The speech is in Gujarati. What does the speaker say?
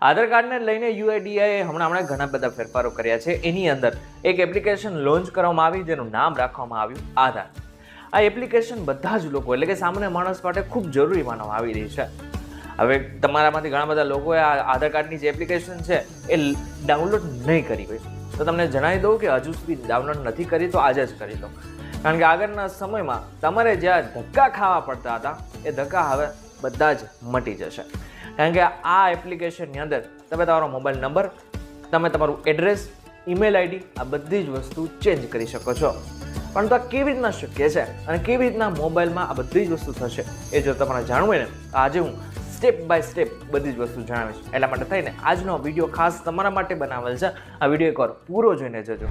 આધાર કાર્ડને લઈને યુઆઈડીએઆઈએ હમણાં ઘણા બધા ફેરફારો કર્યા છે. એની અંદર એક એપ્લિકેશન લોન્ચ કરવામાં આવી જેનું નામ રાખવામાં આવ્યું આધાર. આ એપ્લિકેશન બધા જ લોકો એટલે કે સામાન્ય માણસ માટે ખૂબ જરૂરી માનવામાં આવી રહી છે. હવે તમારામાંથી ઘણા બધા લોકોએ આ આધાર કાર્ડની જે એપ્લિકેશન છે એ ડાઉનલોડ નહીં કરી હોય તો તમને જણાવી દઉં કે હજુ સુધી ડાઉનલોડ નથી કરી તો આજે જ કરી દો. કારણ કે આગળના સમયમાં તમારે જ્યાં ધક્કા ખાવા પડતા હતા એ ધક્કા હવે બધા જ મટી જશે. કારણ કે આ એપ્લિકેશનની અંદર તમે તમારો મોબાઈલ નંબર, તમે તમારું એડ્રેસ, ઈમેલ આઈડી આ બધી જ વસ્તુ ચેન્જ કરી શકો છો. પણ તો આ કેવી રીતના શક્ય છે અને કેવી રીતના મોબાઈલમાં આ બધી જ વસ્તુ થશે એ જો તમારે જાણવું હોય ને તો આજે હું સ્ટેપ બાય સ્ટેપ બધી જ વસ્તુ જણાવીશ. એટલા માટે થઈને આજનો વિડીયો ખાસ તમારા માટે બનાવેલ છે. આ વિડીયો એકવાર પૂરો જોઈને જજો.